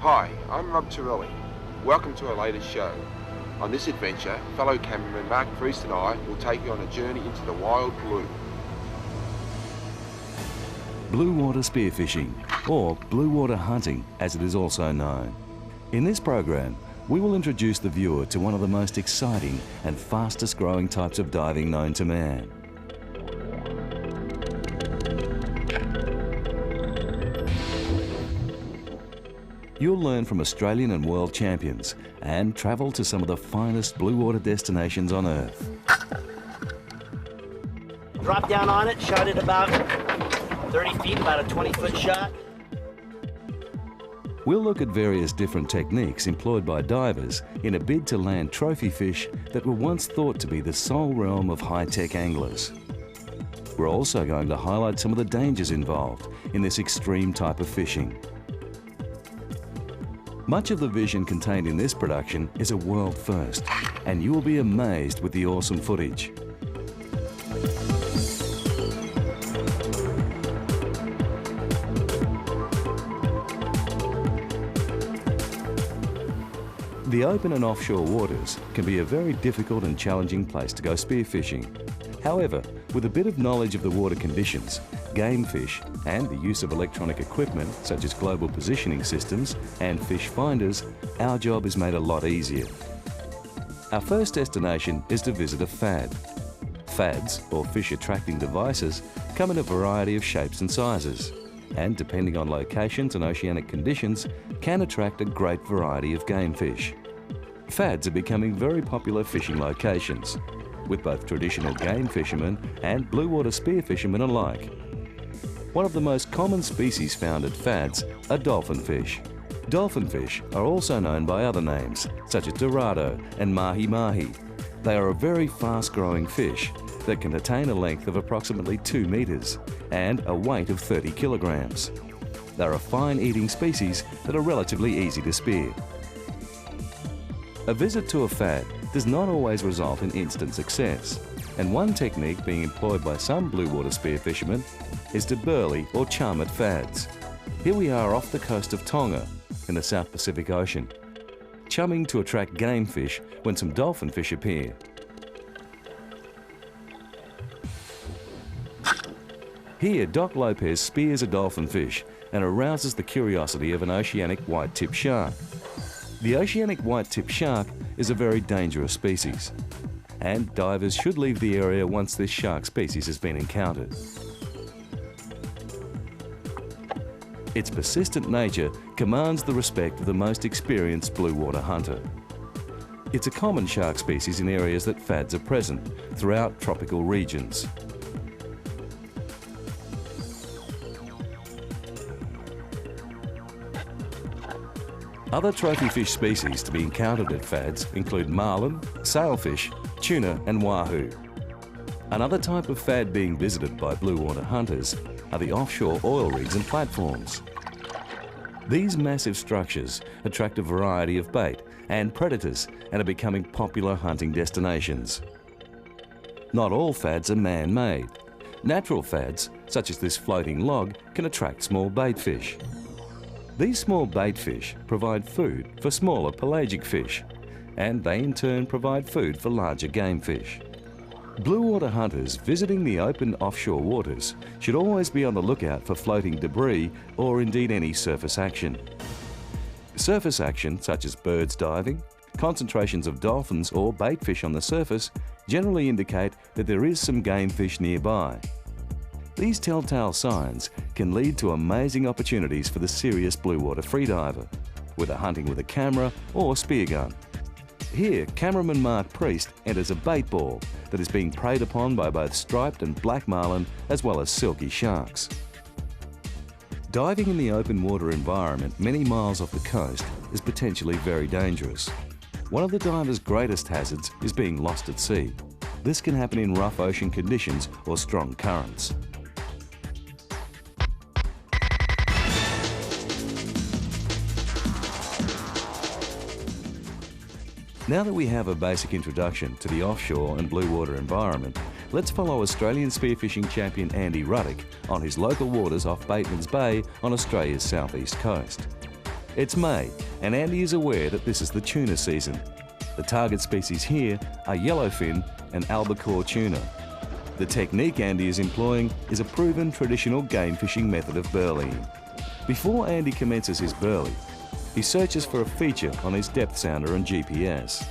Hi, I'm Rob Torelli. Welcome to our latest show. On this adventure, fellow cameraman Mark Priest and I will take you on a journey into the wild blue. Blue water spearfishing, or blue water hunting as it is also known. In this program, we will introduce the viewer to one of the most exciting and fastest growing types of diving known to man. You'll learn from Australian and world champions and travel to some of the finest blue water destinations on Earth. Drop down on it, shot it about 30 feet, about a 20-foot shot. We'll look at various different techniques employed by divers in a bid to land trophy fish that were once thought to be the sole realm of high-tech anglers. We're also going to highlight some of the dangers involved in this extreme type of fishing. Much of the vision contained in this production is a world first, and you will be amazed with the awesome footage. The open and offshore waters can be a very difficult and challenging place to go spearfishing. However, with a bit of knowledge of the water conditions, game fish, and the use of electronic equipment such as global positioning systems and fish finders, our job is made a lot easier. Our first destination is to visit a FAD. FADs, or fish attracting devices, come in a variety of shapes and sizes, and depending on locations and oceanic conditions, can attract a great variety of game fish. FADs are becoming very popular fishing locations, with both traditional game fishermen and blue water spear fishermen alike. One of the most common species found at FADs are dolphin fish. Dolphin fish are also known by other names, such as dorado and mahi-mahi. They are a very fast-growing fish that can attain a length of approximately 2 meters and a weight of 30 kilograms. They're a fine-eating species that are relatively easy to spear. A visit to a FAD does not always result in instant success, and one technique being employed by some blue water spear fishermen is to burley or chum at FADs. Here we are off the coast of Tonga in the South Pacific Ocean, chumming to attract game fish when some dolphin fish appear. Here, Doc Lopez spears a dolphin fish and arouses the curiosity of an oceanic white-tip shark. The oceanic white-tip shark is a very dangerous species, and divers should leave the area once this shark species has been encountered. Its persistent nature commands the respect of the most experienced blue water hunter. It's a common shark species in areas that FADs are present throughout tropical regions. Other trophy fish species to be encountered at FADs include marlin, sailfish, tuna and wahoo. Another type of FAD being visited by blue water hunters are the offshore oil rigs and platforms. These massive structures attract a variety of bait and predators and are becoming popular hunting destinations. Not all FADs are man-made. Natural FADs, such as this floating log, can attract small bait fish. These small bait fish provide food for smaller pelagic fish, and they in turn provide food for larger game fish. Blue water hunters visiting the open offshore waters should always be on the lookout for floating debris or indeed any surface action. Surface action, such as birds diving, concentrations of dolphins or bait fish on the surface, generally indicate that there is some game fish nearby. These telltale signs can lead to amazing opportunities for the serious blue water freediver, whether hunting with a camera or spear gun. Here, cameraman Mark Priest enters a bait ball that is being preyed upon by both striped and black marlin as well as silky sharks. Diving in the open water environment many miles off the coast is potentially very dangerous. One of the diver's greatest hazards is being lost at sea. This can happen in rough ocean conditions or strong currents. Now that we have a basic introduction to the offshore and blue water environment, let's follow Australian spearfishing champion Andy Ruddock on his local waters off Bateman's Bay on Australia's southeast coast. It's May, and Andy is aware that this is the tuna season. The target species here are yellowfin and albacore tuna. The technique Andy is employing is a proven traditional game fishing method of burleying. Before Andy commences his burley, he searches for a feature on his depth sounder and GPS.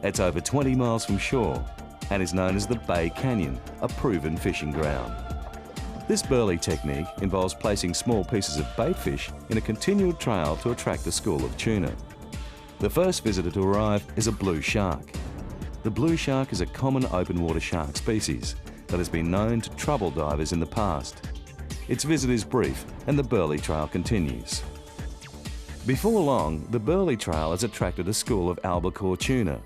It's over 20 miles from shore and is known as the Bay Canyon, a proven fishing ground. This burley technique involves placing small pieces of bait fish in a continual trail to attract a school of tuna. The first visitor to arrive is a blue shark. The blue shark is a common open water shark species that has been known to trouble divers in the past. Its visit is brief and the burley trail continues. Before long, the burley trail has attracted a school of albacore tuna.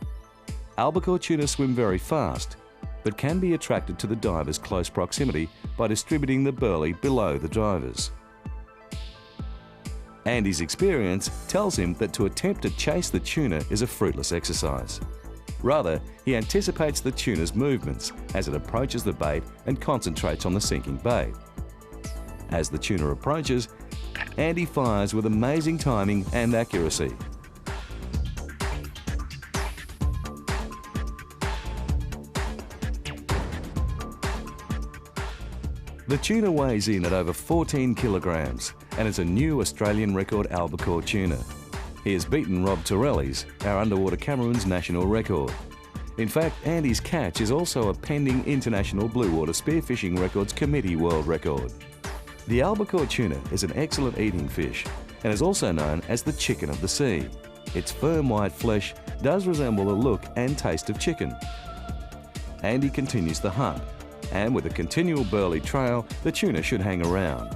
Albacore tuna swim very fast, but can be attracted to the diver's close proximity by distributing the burley below the divers. Andy's experience tells him that to attempt to chase the tuna is a fruitless exercise. Rather, he anticipates the tuna's movements as it approaches the bait and concentrates on the sinking bait. As the tuna approaches, Andy fires with amazing timing and accuracy. The tuna weighs in at over 14 kilograms and is a new Australian record albacore tuna. He has beaten Rob Torelli's, our underwater Cameroon's national record. In fact, Andy's catch is also a pending International Blue Water Spearfishing Records Committee world record. The albacore tuna is an excellent eating fish and is also known as the chicken of the sea. Its firm white flesh does resemble the look and taste of chicken. Andy continues the hunt, and with a continual burley trail, the tuna should hang around.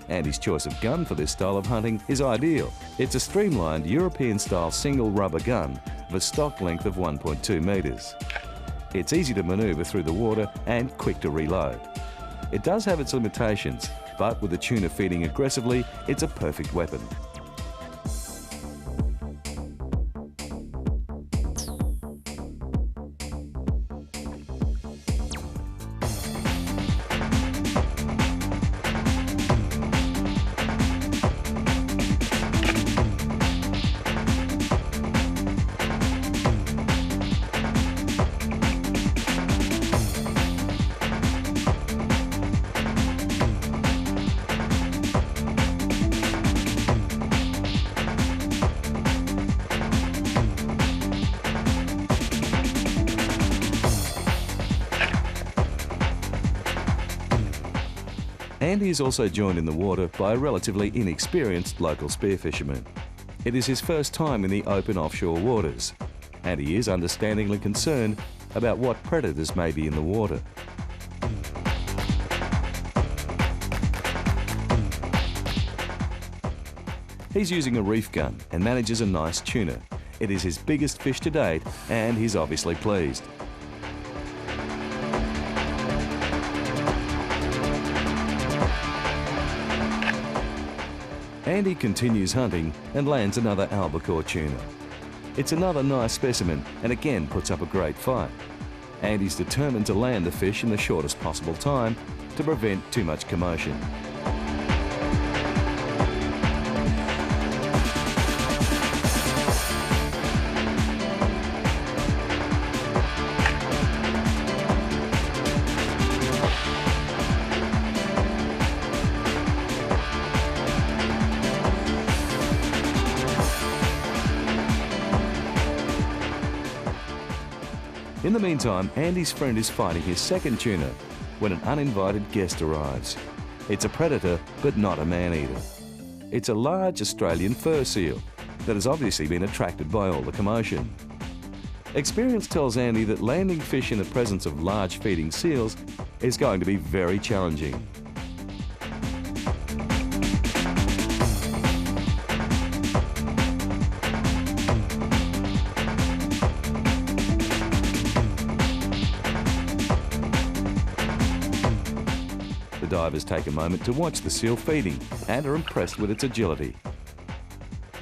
Andy's choice of gun for this style of hunting is ideal. It's a streamlined European-style single rubber gun of a stock length of 1.2 metres. It's easy to manoeuvre through the water and quick to reload. It does have its limitations, but with the tuna feeding aggressively, it's a perfect weapon. Andy is also joined in the water by a relatively inexperienced local spearfisherman. It is his first time in the open offshore waters, and he is understandingly concerned about what predators may be in the water. He's using a reef gun and manages a nice tuna. It is his biggest fish to date, and he's obviously pleased. Andy continues hunting and lands another albacore tuna. It's another nice specimen and again puts up a great fight. Andy's determined to land the fish in the shortest possible time to prevent too much commotion. In the meantime, Andy's friend is fighting his second tuna when an uninvited guest arrives. It's a predator, but not a man-eater. It's a large Australian fur seal that has obviously been attracted by all the commotion. Experience tells Andy that landing fish in the presence of large feeding seals is going to be very challenging. The divers take a moment to watch the seal feeding and are impressed with its agility.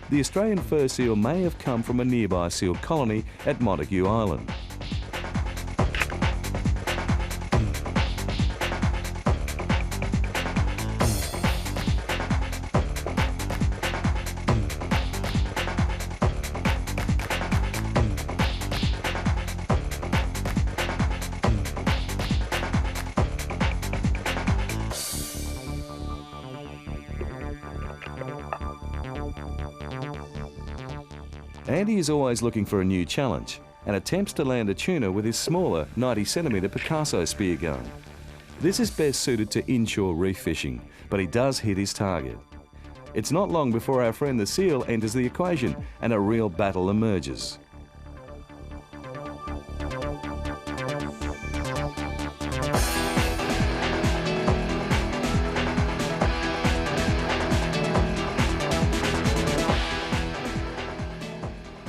The Australian fur seal may have come from a nearby seal colony at Montague Island. Andy is always looking for a new challenge and attempts to land a tuna with his smaller 90cm Picasso spear gun. This is best suited to inshore reef fishing, but he does hit his target. It's not long before our friend the seal enters the equation and a real battle emerges.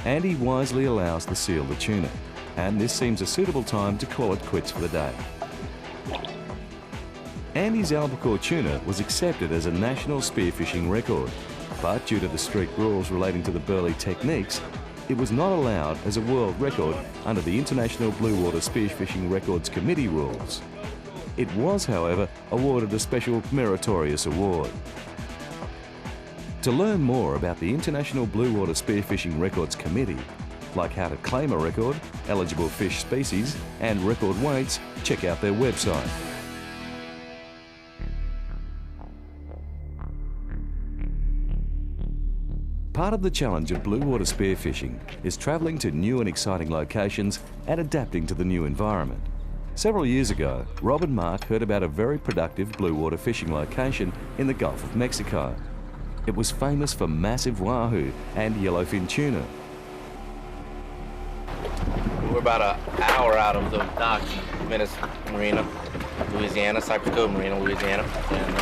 Andy wisely allows the seal the tuna, and this seems a suitable time to call it quits for the day. Andy's albacore tuna was accepted as a national spearfishing record, but due to the strict rules relating to the burley techniques, it was not allowed as a world record under the International Blue Water Spearfishing Records Committee rules. It was, however, awarded a special meritorious award. To learn more about the International Blue Water Spearfishing Records Committee, like how to claim a record, eligible fish species, and record weights, check out their website. Part of the challenge of blue water spearfishing is travelling to new and exciting locations and adapting to the new environment. Several years ago, Rob and Mark heard about a very productive blue water fishing location in the Gulf of Mexico. It was famous for massive wahoo and yellowfin tuna. We're about an hour out of the dock, Venice Marina, Louisiana, Cypress Cove Marina, Louisiana. And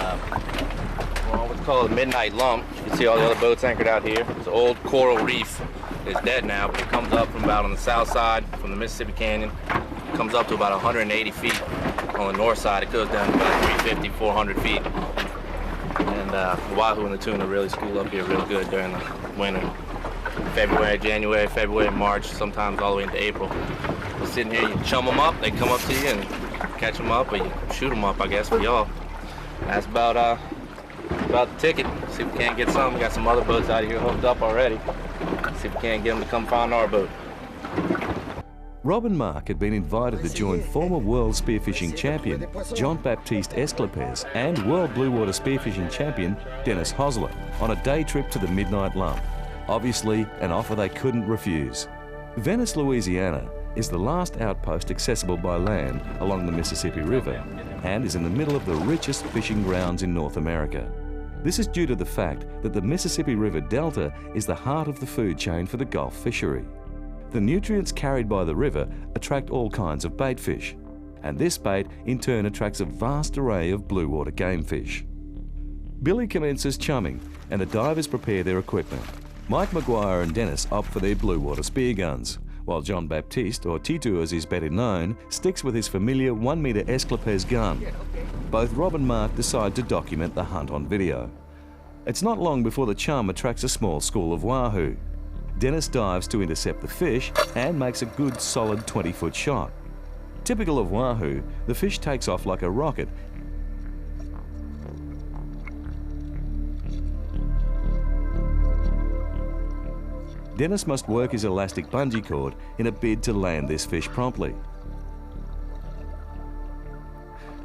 we're on what's called a midnight lump. You can see all the other boats anchored out here. It's an old coral reef. It's dead now, but it comes up from about on the south side from the Mississippi Canyon. It comes up to about 180 feet on the north side. It goes down to about 350, 400 feet. And the wahoo and the tuna really school up here real good during the winter. January, February, March, sometimes all the way into April. We're sitting here, you chum them up, they come up to you and catch them up, or you shoot them up, I guess, for y'all. That's about the ticket. See if we can't get some. We got some other boats out here hooked up already. See if we can't get them to come find our boat. Rob and Mark had been invited to join former world spearfishing champion Jean-Baptiste Esclopez and world blue water spearfishing champion Dennis Hosler on a day trip to the Midnight Lump. Obviously, an offer they couldn't refuse. Venice, Louisiana is the last outpost accessible by land along the Mississippi River and is in the middle of the richest fishing grounds in North America. This is due to the fact that the Mississippi River Delta is the heart of the food chain for the Gulf fishery. The nutrients carried by the river attract all kinds of bait fish, and this bait in turn attracts a vast array of blue water game fish. Billy commences chumming and the divers prepare their equipment. Mike Maguire and Dennis opt for their blue water spear guns, while John Baptiste, or Titu as he's better known, sticks with his familiar 1 metre Esclopez gun. Both Rob and Mark decide to document the hunt on video. It's not long before the chum attracts a small school of wahoo. Dennis dives to intercept the fish and makes a good solid 20-foot shot. Typical of wahoo, the fish takes off like a rocket. Dennis must work his elastic bungee cord in a bid to land this fish promptly.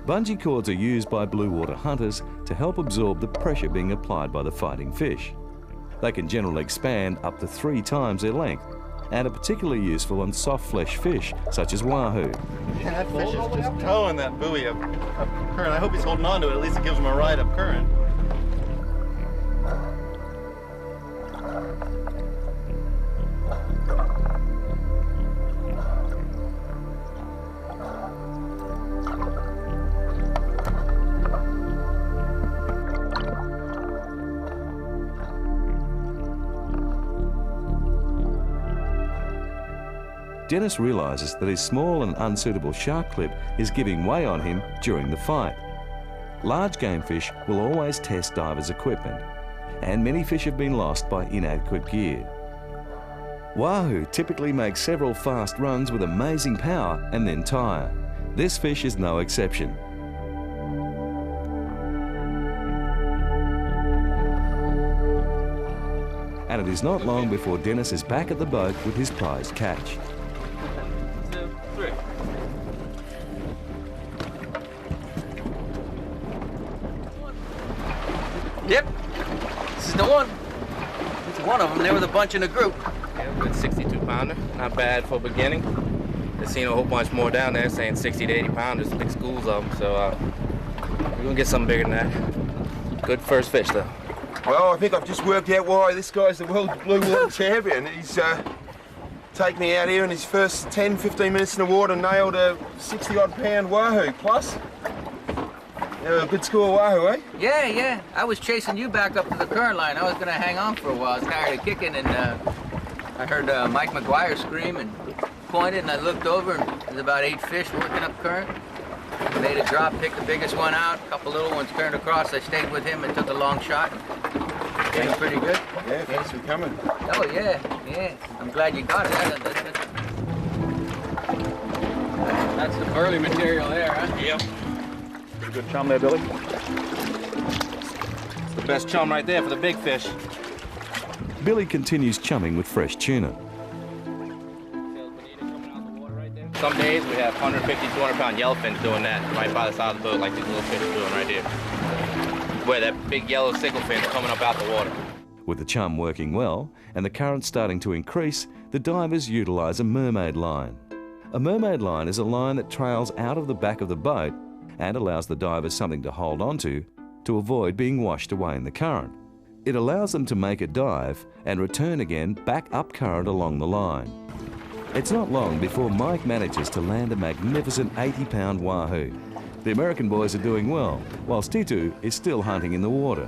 Bungee cords are used by blue water hunters to help absorb the pressure being applied by the fighting fish. They can generally expand up to 3 times their length and are particularly useful on soft flesh fish such as wahoo. Yeah, that fish is just towing that buoy up current. I hope he's holding on to it. At least it gives him a ride up current. Dennis realises that his small and unsuitable shark clip is giving way on him during the fight. Large game fish will always test divers' equipment, and many fish have been lost by inadequate gear. Wahoo typically make several fast runs with amazing power and then tire. This fish is no exception. And it is not long before Dennis is back at the boat with his prized catch. 2, 3. Yep, this is the one. one of them. There was a bunch in a group. Yeah, good 62-pounder. Not bad for beginning. I've seen a whole bunch more down there saying 60 to 80 pounders, big schools of them. So we're gonna get something bigger than that. Good first fish though. Well, I think I've just worked out why this guy's the world blue water champion. He's taken me out here in his first 10, 15 minutes in the water and nailed a 60-odd pound wahoo plus. Yeah, a good score wahoo, eh? Yeah, yeah. I was chasing you back up to the current line. I was going to hang on for a while. I was tired of kicking, and I heard Mike McGuire scream and pointed, and I looked over, and there's about 8 fish working up current. Made a drop, picked the biggest one out. A couple little ones turned across. I stayed with him and took a long shot. Came pretty good. Yeah, thanks for coming. Oh, yeah, yeah. I'm glad you got it. That's the burley material there, huh? Yep. Pretty good chum there, Billy. It's the best chum right there for the big fish. Billy continues chumming with fresh tuna. Some days we have 150, 200-pound yellowfins doing that right by the side of the boat, like these little fish are doing right here. Where that big yellow sicklefin's coming up out the water. With the chum working well and the current starting to increase, the divers utilise a mermaid line. A mermaid line is a line that trails out of the back of the boat and allows the divers something to hold on to avoid being washed away in the current. It allows them to make a dive and return again back up current along the line. It's not long before Mike manages to land a magnificent 80-pound wahoo. The American boys are doing well, whilst Titu is still hunting in the water.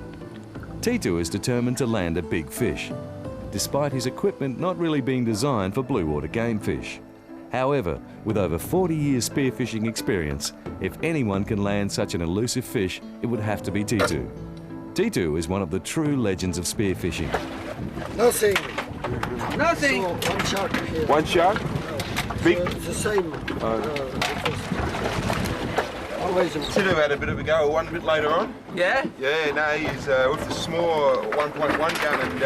Titu is determined to land a big fish, despite his equipment not really being designed for blue water game fish. However, with over 40 years spearfishing experience, if anyone can land such an elusive fish, it would have to be Titu. Titu is one of the true legends of spearfishing. Nothing. Nothing. So, one shark here. One shark? Big? It's the same. Always. Titu had a bit of a go one bit later on. Yeah? Yeah, no, he's with the small 1.1 gun and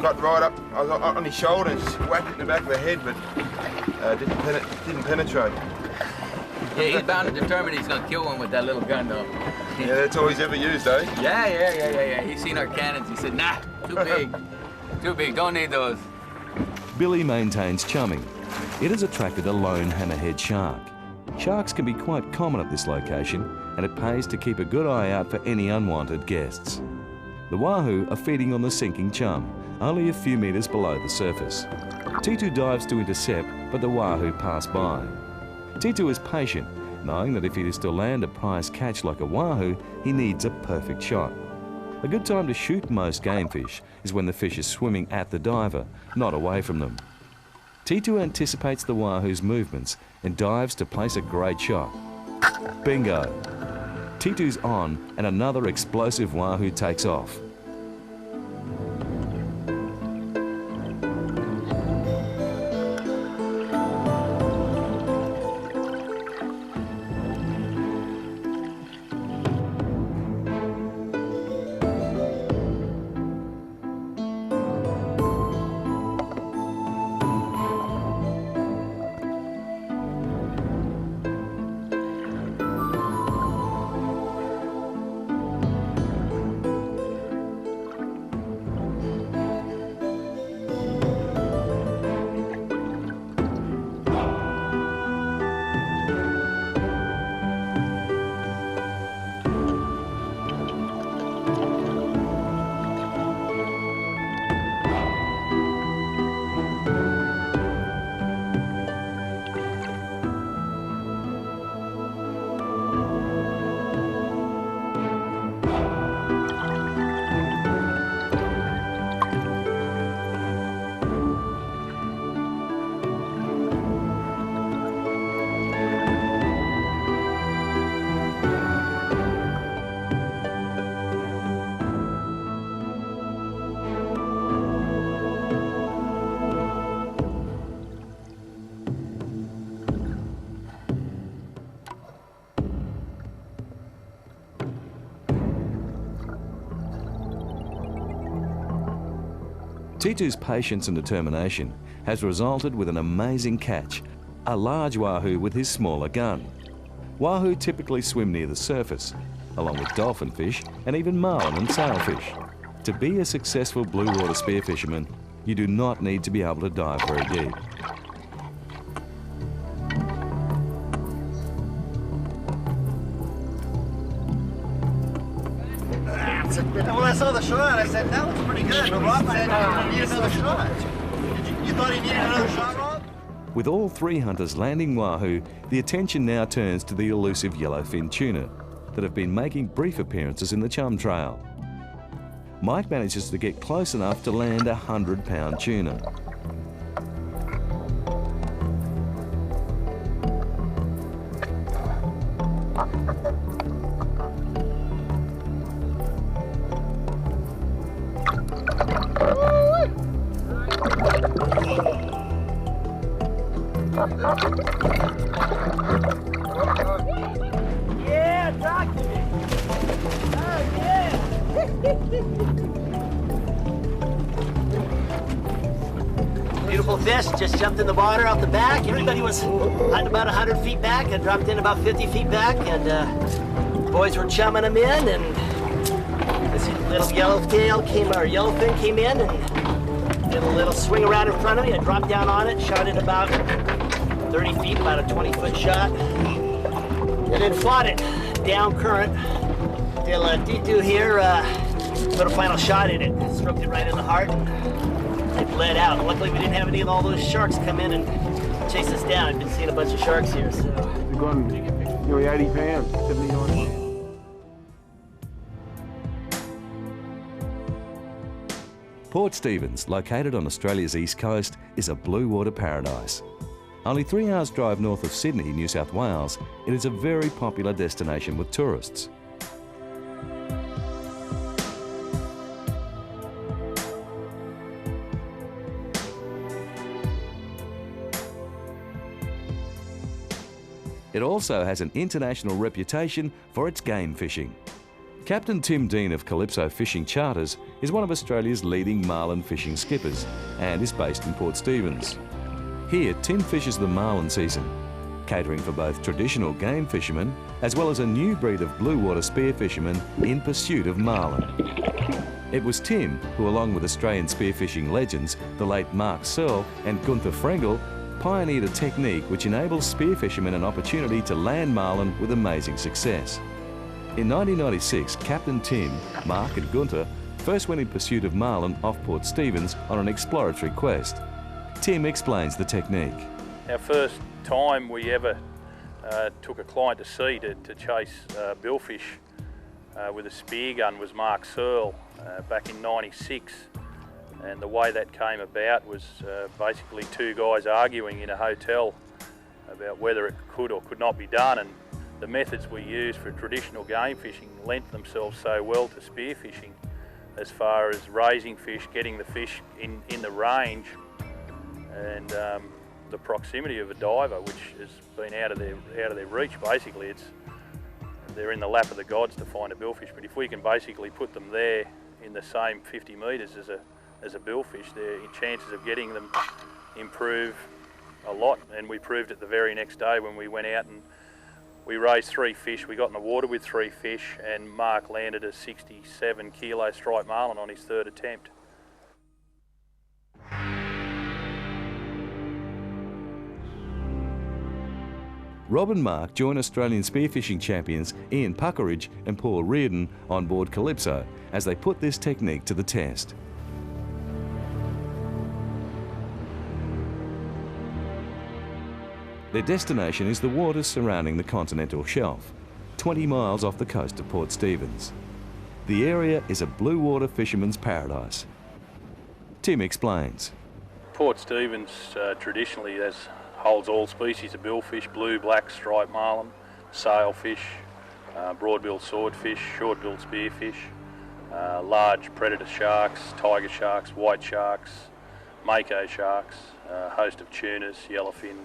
got right up. I was on his shoulder and just whacked it in the back of the head, but didn't penetrate. Yeah, he's bound to determine he's gonna kill one with that little gun, though. Yeah, that's all he's ever used, eh? Yeah. He's seen our cannons. He said, nah, too big. Too big, don't need those. Billy maintains chumming. It has attracted a lone hammerhead shark. Sharks can be quite common at this location, and it pays to keep a good eye out for any unwanted guests. The wahoo are feeding on the sinking chum, only a few metres below the surface. Titu dives to intercept, but the wahoo pass by. Titu is patient, knowing that if he is to land a prize catch like a wahoo, he needs a perfect shot. A good time to shoot most game fish is when the fish is swimming at the diver, not away from them. Titu anticipates the wahoo's movements and dives to place a great shot. Bingo! Titu's on and another explosive wahoo takes off. Titu's patience and determination has resulted with an amazing catch, a large wahoo with his smaller gun. Wahoo typically swim near the surface, along with dolphin fish and even marlin and sailfish. To be a successful blue water spearfisherman, you do not need to be able to dive very deep. And when I saw the shot, I said, that looks pretty good. But Rob said, I need another shot. You thought he needed another shot, Rob? With all three hunters landing wahoo, the attention now turns to the elusive yellowfin tuna that have been making brief appearances in the chum trail. Mike manages to get close enough to land a 100-pound tuna. Yeah, talk to me. Oh, yeah. Beautiful fish, just jumped in the water off the back. Everybody was hunting about 100 feet back. I dropped in about 50 feet back, and the boys were chumming them in, and this little yellowfin came in and did a little swing around in front of me. I dropped down on it, shot it about 30 feet, about a 20-foot shot, and then fought it down current. Did a D2 here, put a final shot in it, stroked it right in the heart, and it bled out. Luckily, we didn't have any of all those sharks come in and chase us down. I've been seeing a bunch of sharks here, so. We've gone nearly 80 pounds, 79 pounds. Port Stephens, located on Australia's east coast, is a blue water paradise. Only 3 hours drive north of Sydney, New South Wales, it is a very popular destination with tourists. It also has an international reputation for its game fishing. Captain Tim Dean of Calypso Fishing Charters is one of Australia's leading marlin fishing skippers and is based in Port Stephens. Here, Tim fishes the marlin season, catering for both traditional game fishermen as well as a new breed of blue water spear fishermen in pursuit of marlin. It was Tim who, along with Australian spearfishing legends, the late Mark Searle and Gunther Frengel, pioneered a technique which enables spearfishermen an opportunity to land marlin with amazing success. In 1996, Captain Tim, Mark and Gunther first went in pursuit of marlin off Port Stephens on an exploratory quest. Tim explains the technique. Our first time we ever took a client to sea to chase billfish with a spear gun was Mark Searle back in '96. And the way that came about was basically two guys arguing in a hotel about whether it could or could not be done. And the methods we use for traditional game fishing lent themselves so well to spearfishing, as far as raising fish, getting the fish in the range, and the proximity of a diver, which has been out of their reach. Basically, they're in the lap of the gods to find a billfish. But if we can basically put them there in the same 50 metres as a billfish, their chances of getting them improve a lot. And we proved it the very next day when we went out and we raised 3 fish. We got in the water with 3 fish, and Mark landed a 67 kilo striped marlin on his 3rd attempt. Rob and Mark join Australian spearfishing champions Ian Puckeridge and Paul Reardon on board Calypso as they put this technique to the test. Their destination is the waters surrounding the continental shelf, 20 miles off the coast of Port Stephens. The area is a blue water fisherman's paradise. Tim explains. Port Stephens traditionally holds all species of billfish: blue, black, striped marlin, sailfish, broad-billed swordfish, short-billed spearfish, large predator sharks, tiger sharks, white sharks, mako sharks, a host of tunas, yellowfin,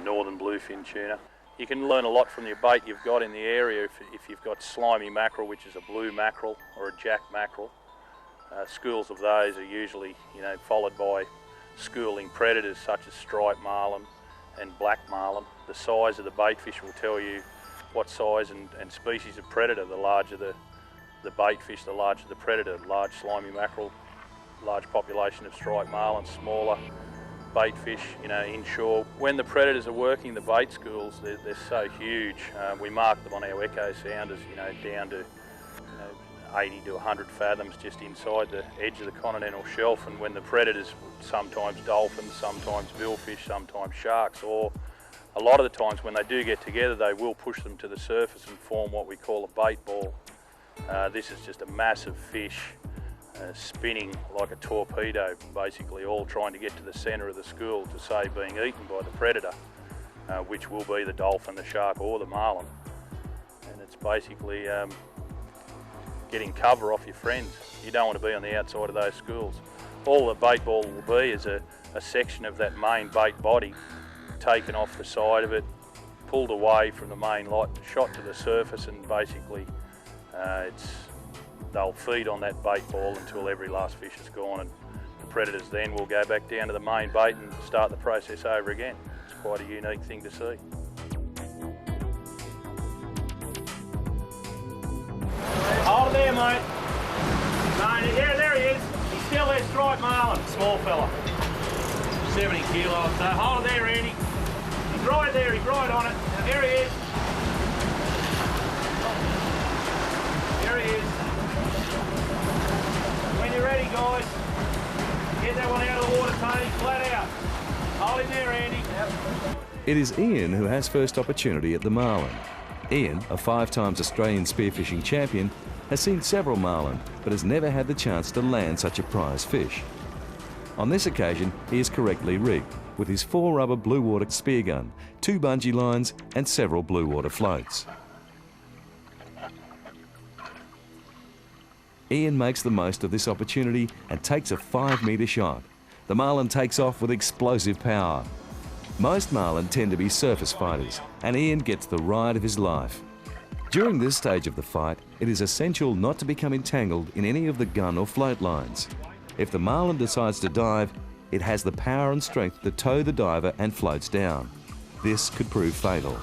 northern bluefin tuna. You can learn a lot from the bait you've got in the area if you've got slimy mackerel, which is a blue mackerel or a jack mackerel. Schools of those are usually, followed by schooling predators such as striped marlin and black marlin. The size of the bait fish will tell you what size and species of predator. The larger the the bait fish, the larger the predator, large slimy mackerel, large population of striped marlin, smaller bait fish, you know, inshore. When the predators are working the bait schools, they're so huge. We mark them on our echo sounders, you know, down to 80 to 100 fathoms just inside the edge of the continental shelf. And when the predators, sometimes dolphins, sometimes billfish, sometimes sharks, or a lot of the times when they do get together, they will push them to the surface and form what we call a bait ball. This is just a massive fish spinning like a torpedo, basically, all trying to get to the centre of the school to say being eaten by the predator, which will be the dolphin, the shark or the marlin. And it's basically getting cover off your friends. You don't want to be on the outside of those schools. All the bait ball will be is a section of that main bait body taken off the side of it, pulled away from the main light, shot to the surface, and basically they'll feed on that bait ball until every last fish is gone, and the predators then will go back down to the main bait and start the process over again. It's quite a unique thing to see. Hold it there, mate. No, yeah, there he is. He's still there, striped marlin, small fella. 70 kilos. So hold it there, Andy. He's right there, he's right on it. There he is. There he is. When you're ready, guys, get that one out of the water, Tony, flat out. Hold him there, Andy. It is Ian who has first opportunity at the marlin. Ian, a 5-time Australian spearfishing champion, has seen several marlin but has never had the chance to land such a prize fish. On this occasion, he is correctly rigged with his 4-rubber blue water spear gun, 2 bungee lines and several blue water floats. Ian makes the most of this opportunity and takes a 5-metre shot. The marlin takes off with explosive power. Most marlin tend to be surface fighters, and Ian gets the ride of his life. During this stage of the fight, it is essential not to become entangled in any of the gun or float lines. If the marlin decides to dive, it has the power and strength to tow the diver and floats down. This could prove fatal.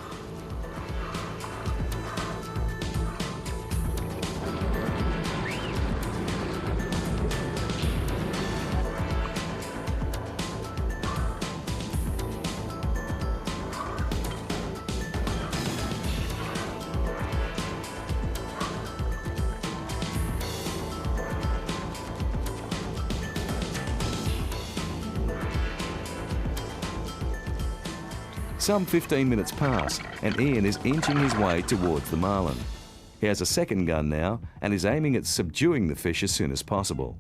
Some 15 minutes pass and Ian is inching his way towards the marlin. He has a second gun now and is aiming at subduing the fish as soon as possible.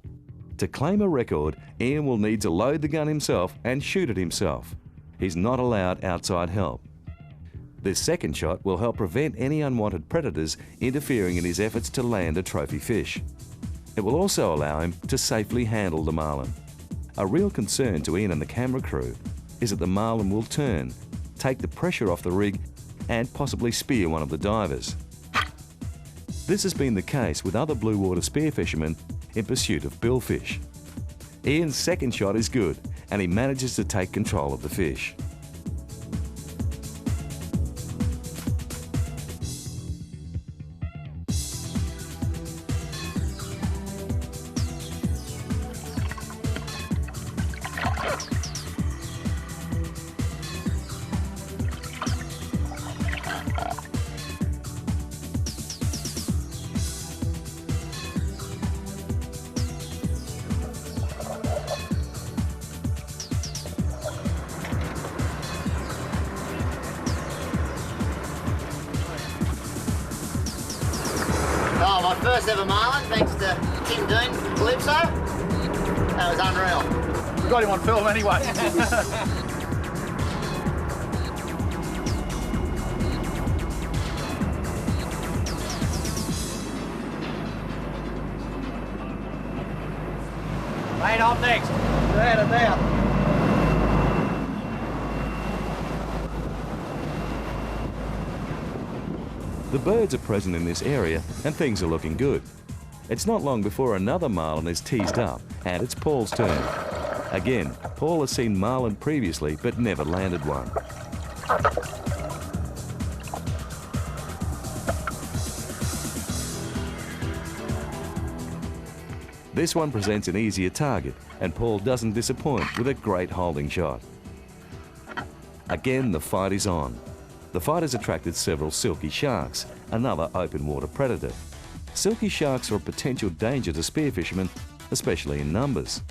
To claim a record, Ian will need to load the gun himself and shoot it himself. He's not allowed outside help. This second shot will help prevent any unwanted predators interfering in his efforts to land a trophy fish. It will also allow him to safely handle the marlin. A real concern to Ian and the camera crew is that the marlin will turn, take the pressure off the rig and possibly spear one of the divers. This has been the case with other blue water spear fishermen in pursuit of billfish. Ian's second shot is good and he manages to take control of the fish. Oh, my first ever marlin, thanks to Tim Dean from Calypso. That was unreal. We got him on film anyway. Mate, up next. Right about. The birds are present in this area and things are looking good. It's not long before another marlin is teased up and it's Paul's turn. Again, Paul has seen marlin previously but never landed one. This one presents an easier target, and Paul doesn't disappoint with a great holding shot. Again, the fight is on. The fight has attracted several silky sharks, another open water predator. Silky sharks are a potential danger to spearfishermen, especially in numbers.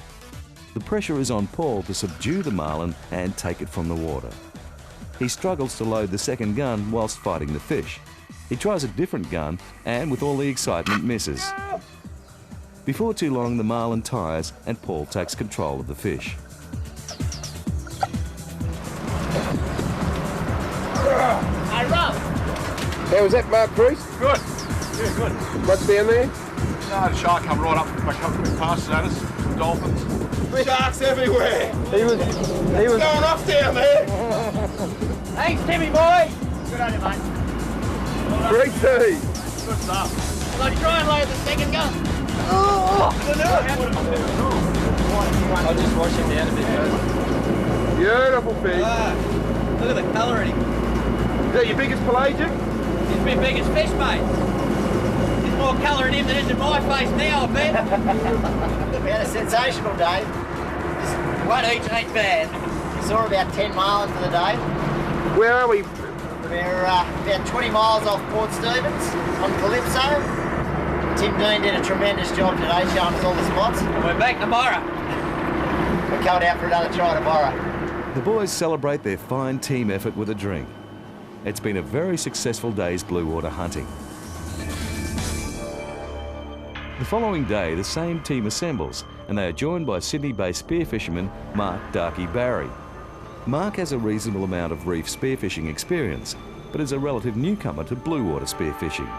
The pressure is on Paul to subdue the marlin and take it from the water. He struggles to load the second gun whilst fighting the fish. He tries a different gun and, with all the excitement, misses. Before too long, the marlin tires and Paul takes control of the fish. Hey, Rob! How was that, Mark Bruce? Good. Yeah, good. What's down there? No, the shark come right up a couple of passes at us. Dolphins. Sharks everywhere. He was Going off down there. Thanks, Timmy boy! Good on you, mate. 3-2. Good stuff. Shall I try and load the second gun? I'll just wash him down a bit, guys. Beautiful fish. Look at the colour in him. Is that your biggest pelagic? He's my biggest fish, mate. There's more colour in him than is in my face now, I bet. We had a sensational day. One each ain't bad. We saw about 10 marlin for the day. Where are we? We're about 20 miles off Port Stevens on Calypso. Tim Dean did a tremendous job today showing us all the spots. And we're back tomorrow. We're coming out for another try tomorrow. The boys celebrate their fine team effort with a drink. It's been a very successful day's blue water hunting. The following day, the same team assembles, and they are joined by Sydney-based spearfisherman Mark Darky Barry. Mark has a reasonable amount of reef spearfishing experience, but is a relative newcomer to blue water spearfishing.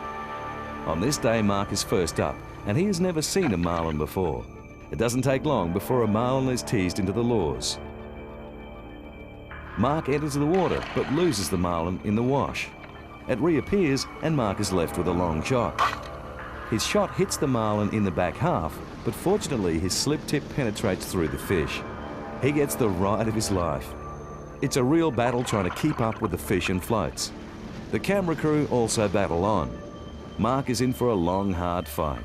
On this day, Mark is first up, and he has never seen a marlin before. It doesn't take long before a marlin is teased into the lures. Mark enters the water, but loses the marlin in the wash. It reappears, and Mark is left with a long shot. His shot hits the marlin in the back half, but fortunately his slip tip penetrates through the fish. He gets the ride of his life. It's a real battle trying to keep up with the fish and floats. The camera crew also battle on. Mark is in for a long, hard fight.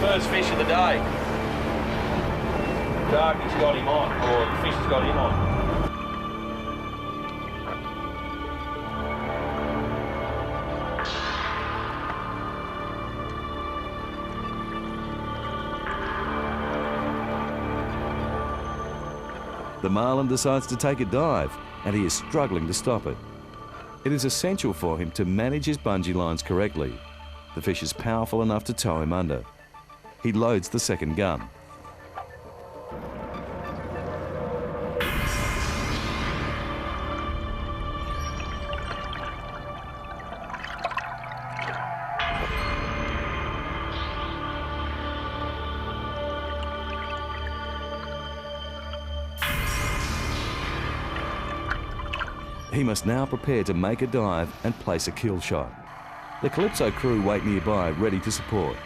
First fish of the day. Darky's got him on, or the fish has got him on. The marlin decides to take a dive, and he is struggling to stop it. It is essential for him to manage his bungee lines correctly. The fish is powerful enough to tow him under. He loads the second gun. He must now prepare to make a dive and place a kill shot. The Calypso crew wait nearby, ready to support.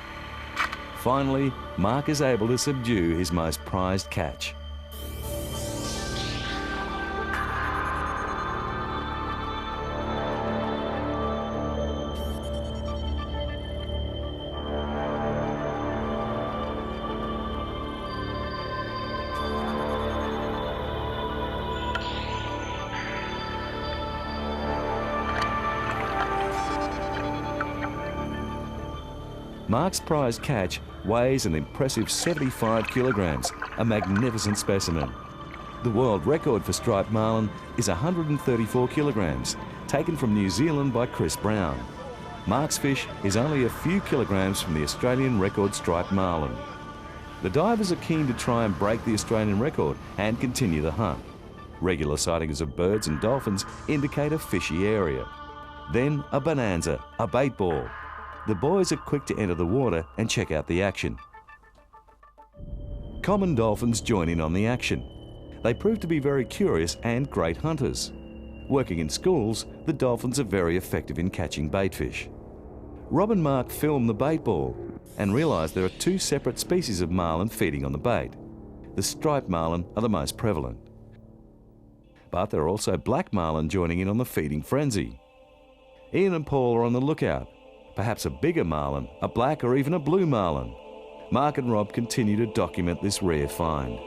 Finally, Mark is able to subdue his most prized catch. Mark's prized catch weighs an impressive 75 kilograms, a magnificent specimen. The world record for striped marlin is 134 kilograms, taken from New Zealand by Chris Brown. Mark's fish is only a few kilograms from the Australian record striped marlin. The divers are keen to try and break the Australian record and continue the hunt. Regular sightings of birds and dolphins indicate a fishy area. Then a bonanza, a bait ball. The boys are quick to enter the water and check out the action. Common dolphins join in on the action. They prove to be very curious and great hunters. Working in schools, the dolphins are very effective in catching baitfish. Rob and Mark film the bait ball and realise there are two separate species of marlin feeding on the bait. The striped marlin are the most prevalent. But there are also black marlin joining in on the feeding frenzy. Ian and Paul are on the lookout. Perhaps a bigger marlin, a black or even a blue marlin. Mark and Rob continue to document this rare find.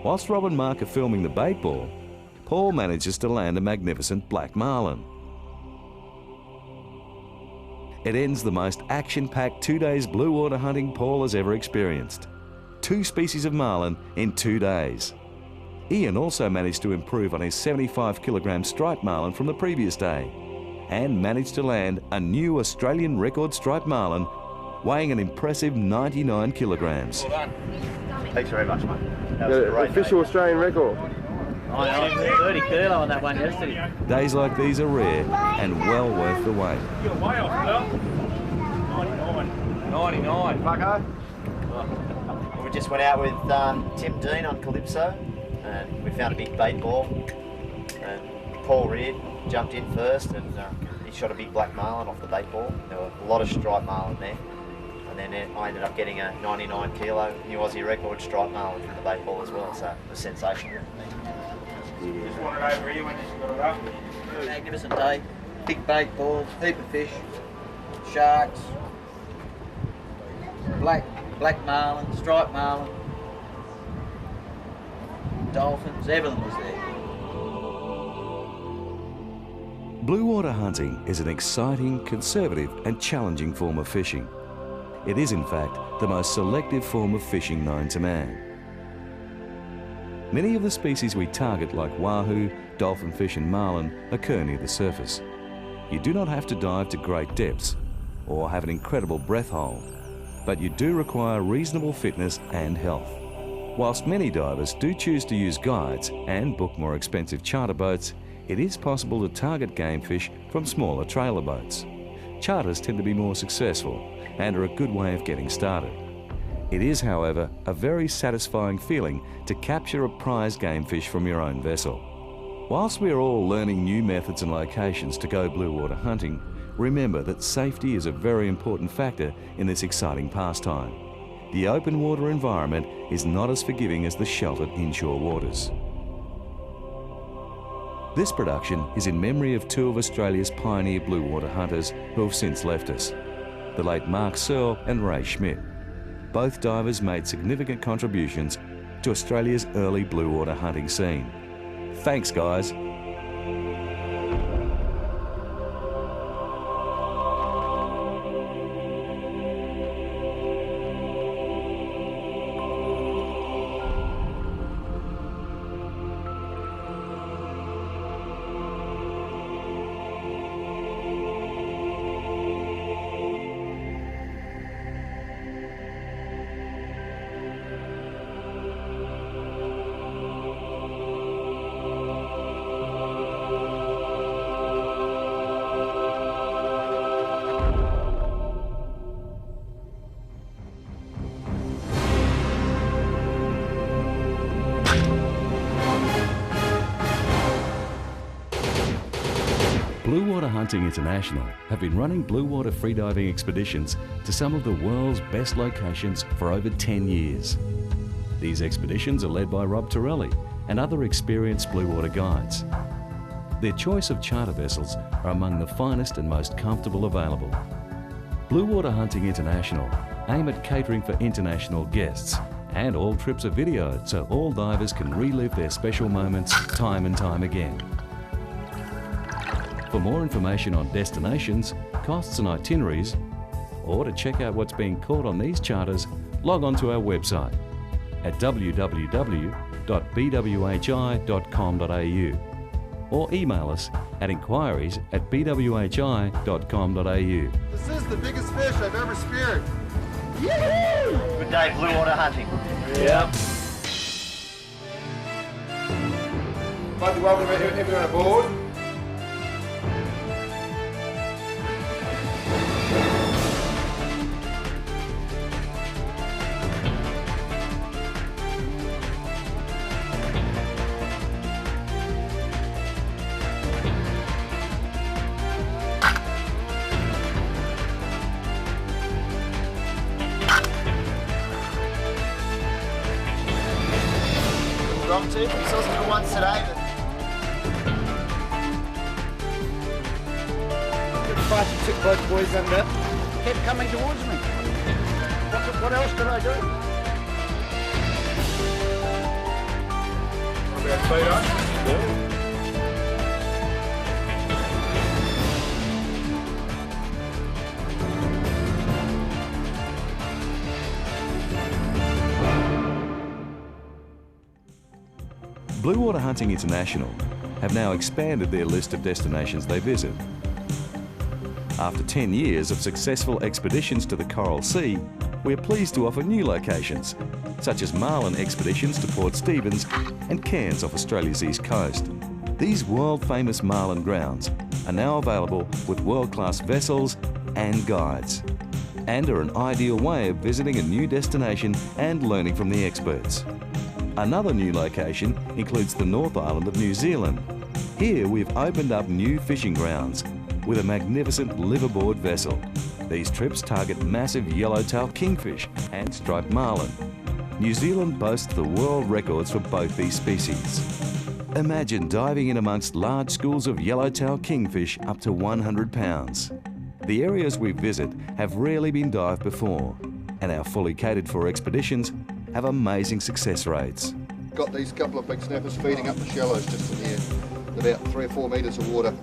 Whilst Rob and Mark are filming the bait ball, Paul manages to land a magnificent black marlin. It ends the most action-packed 2 days blue water hunting Paul has ever experienced. 2 species of marlin in 2 days. Ian also managed to improve on his 75-kilogram striped marlin from the previous day and managed to land a new Australian record striped marlin weighing an impressive 99 kilograms. Well done. Thanks very much, mate. That was a great official day. Australian record. I was 30 kilo on that one yesterday. Days like these are rare and well worth the wait. You're way off, Bill. 99. Fucko. We just went out with Tim Dean on Calypso and we found a big bait ball. And Paul Reed jumped in first and he shot a big black marlin off the bait ball. There were a lot of striped marlin there. And then I ended up getting a 99 kilo new Aussie record striped marlin from the bait ball as well, so it was sensational. Just want it over here when you got it up. Magnificent day. Big bait balls, heap of fish, sharks, black marlin, striped marlin, dolphins, everything was there. Blue water hunting is an exciting, conservative and challenging form of fishing. It is in fact the most selective form of fishing known to man. Many of the species we target like wahoo, dolphinfish and marlin occur near the surface. You do not have to dive to great depths or have an incredible breath hold, but you do require reasonable fitness and health. Whilst many divers do choose to use guides and book more expensive charter boats, it is possible to target game fish from smaller trailer boats. Charters tend to be more successful and are a good way of getting started. It is, however, a very satisfying feeling to capture a prize game fish from your own vessel. Whilst we are all learning new methods and locations to go blue water hunting, remember that safety is a very important factor in this exciting pastime. The open water environment is not as forgiving as the sheltered inshore waters. This production is in memory of 2 of Australia's pioneer blue water hunters who have since left us, the late Mark Searle and Ray Schmidt. Both divers made significant contributions to Australia's early blue water hunting scene. Thanks, guys. Blue Water Hunting International have been running blue water freediving expeditions to some of the world's best locations for over 10 years. These expeditions are led by Rob Torelli and other experienced blue water guides. Their choice of charter vessels are among the finest and most comfortable available. Blue Water Hunting International aim at catering for international guests And all trips are videoed so all divers can relive their special moments time and time again. For more information on destinations, costs and itineraries, or to check out what's being caught on these charters, log on to our website at www.bwhi.com.au or email us at inquiries@bwhi.com.au. This is the biggest fish I've ever speared. Good day, blue water hunting. Yep. I'd like to welcome everyone aboard. Wrong too. We saw some good ones today, but Fast took both boys under. Kept coming towards me. What else could I do? About feet up. Blue Water Hunting International have now expanded their list of destinations they visit. After 10 years of successful expeditions to the Coral Sea, we are pleased to offer new locations, such as marlin expeditions to Port Stephens and Cairns off Australia's east coast. These world-famous marlin grounds are now available with world-class vessels and guides, and are an ideal way of visiting a new destination and learning from the experts. Another new location includes the North Island of New Zealand. Here we've opened up new fishing grounds with a magnificent liveaboard vessel. These trips target massive yellowtail kingfish and striped marlin. New Zealand boasts the world records for both these species. Imagine diving in amongst large schools of yellowtail kingfish up to 100 pounds. The areas we visit have rarely been dived before, and our fully catered for expeditions have amazing success rates. Got these couple of big snappers feeding up the shallows just in here, about 3 or 4 metres of water.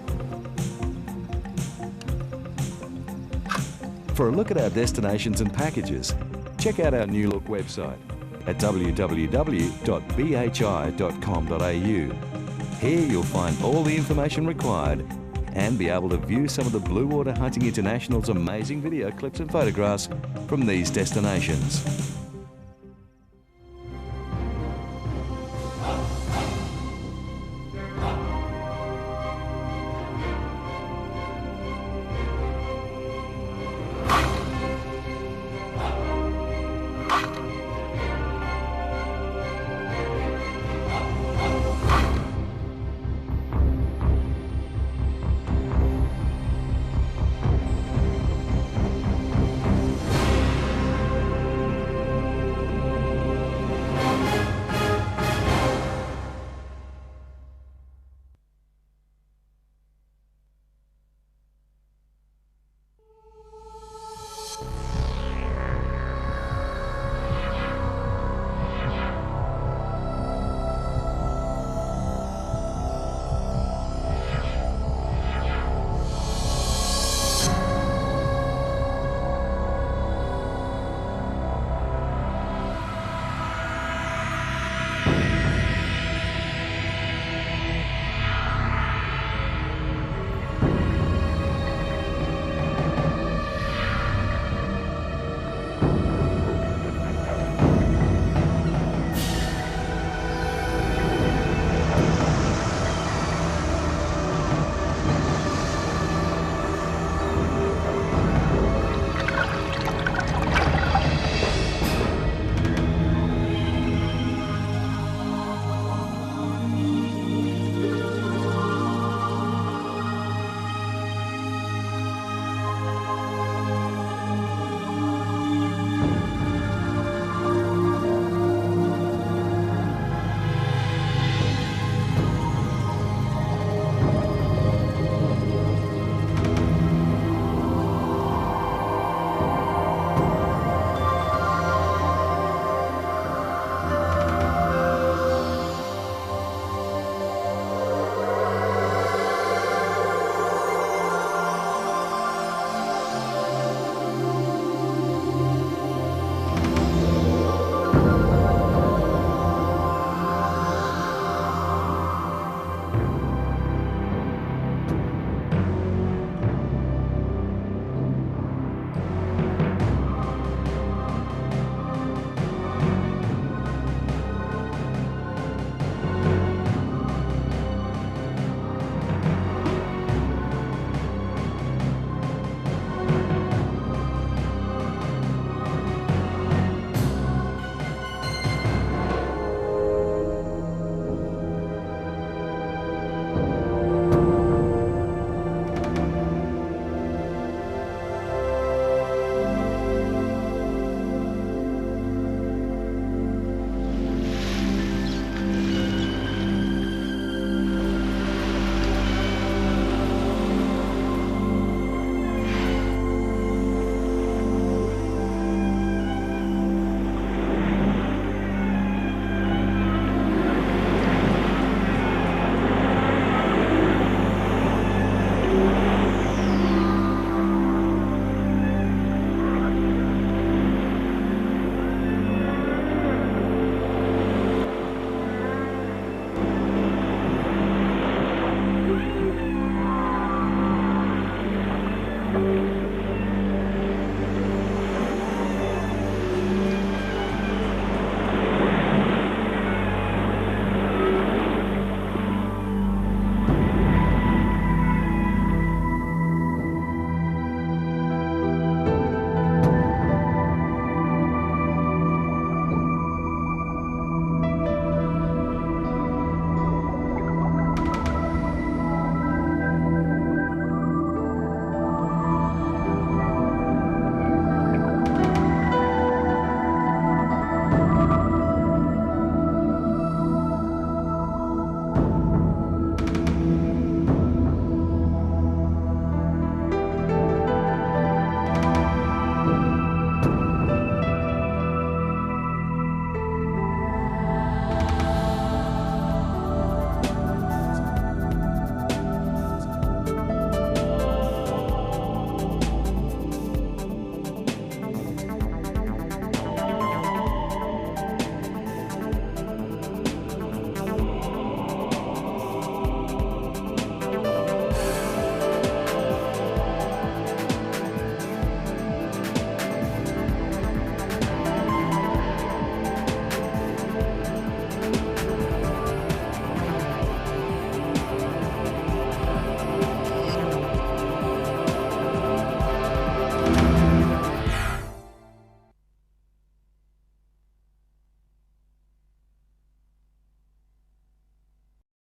For a look at our destinations and packages, check out our new look website at www.bhi.com.au. Here you'll find all the information required and be able to view some of the Blue Water Hunting International's amazing video clips and photographs from these destinations.